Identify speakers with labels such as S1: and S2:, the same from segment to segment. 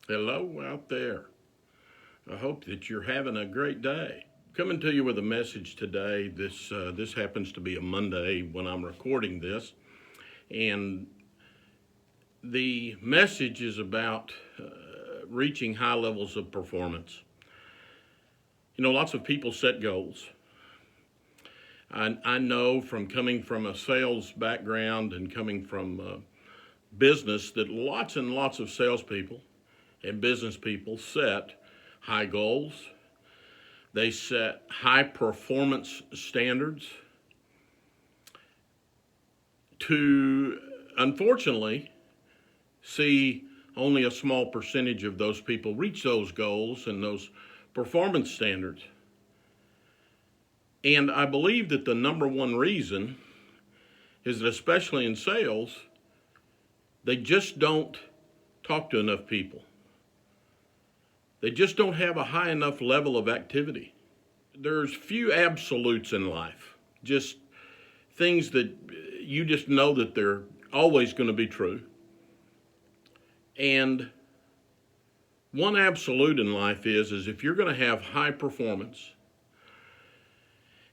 S1: Hello out there. I hope that you're having a great day. Coming to you with a message today. This happens to be a Monday when I'm recording this, and the message is about reaching high levels of performance. You know, lots of people set goals. I know from coming from a sales background and coming from business that lots and lots of salespeople and business people set high goals. They set high performance standards to, unfortunately, see only a small percentage of those people reach those goals and those performance standards. And I believe that the number one reason is that, especially in sales, they just don't talk to enough people. They just don't have a high enough level of activity. There's few absolutes in life, just things that you just know that they're always going to be true. And one absolute in life is if you're going to have high performance,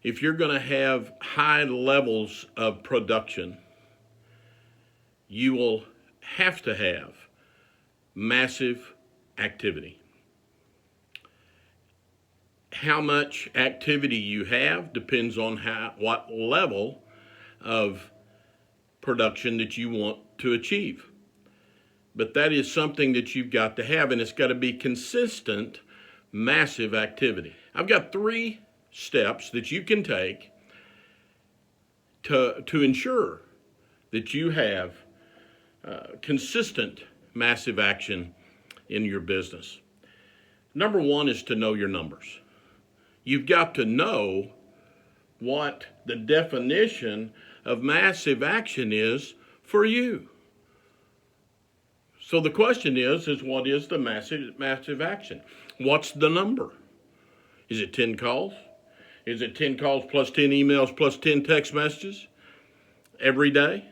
S1: if you're going to have high levels of production, you will have to have massive activity. How much activity you have depends on what level of production that you want to achieve. But that is something that you've got to have, and it's got to be consistent, massive activity. I've got 3 steps that you can take to ensure that you have consistent, massive action in your business. Number 1 is to know your numbers. You've got to know what the definition of massive action is for you. So the question is what is the massive action? What's the number? Is it 10 calls? Is it 10 calls plus 10 emails plus 10 text messages every day?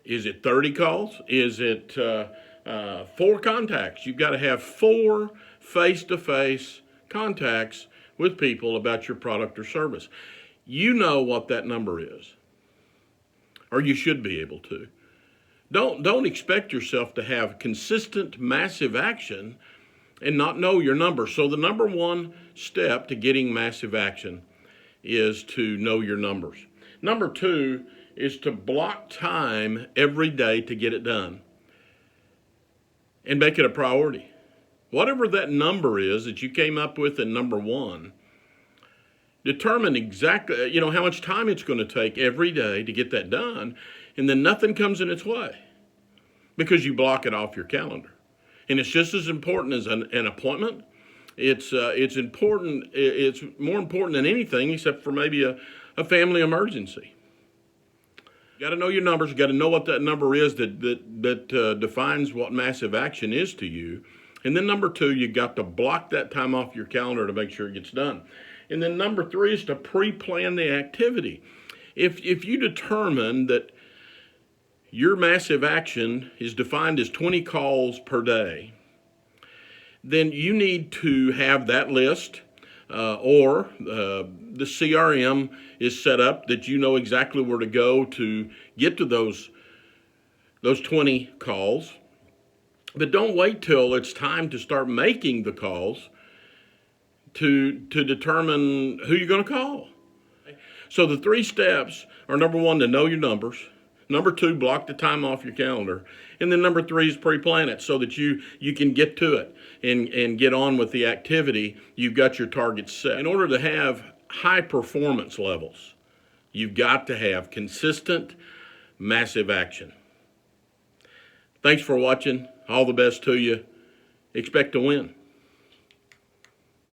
S1: Is it 30 calls? Is it 4 contacts? You've got to have 4 face-to-face contacts with people about your product or service. You know what that number is, or you should be able to. Don't expect yourself to have consistent, massive action and not know your number. So the number 1 step to getting massive action is to know your numbers. Number 2 is to block time every day to get it done and make it a priority. Whatever that number is that you came up with in number 1, determine exactly, how much time it's going to take every day to get that done, and then nothing comes in its way because you block it off your calendar. And it's just as important as an appointment. It's important. It's more important than anything, except for maybe a family emergency. You got to know your numbers. You got to know what that number is that defines what massive action is to you. And then number 2, you got to block that time off your calendar to make sure it gets done. And then number 3 is to pre-plan the activity. If you determine that your massive action is defined as 20 calls per day, then you need to have that list, or the CRM is set up that you know exactly where to go to get to those 20 calls. But don't wait till it's time to start making the calls to determine who you're going to call. So the 3 steps are: number 1, to know your numbers. Number 2, block the time off your calendar. And then number 3 is pre-plan it so that you can get to it and get on with the activity. You've got your targets set. In order to have high performance levels, you've got to have consistent, massive action. Thanks for watching. All the best to you. Expect to win.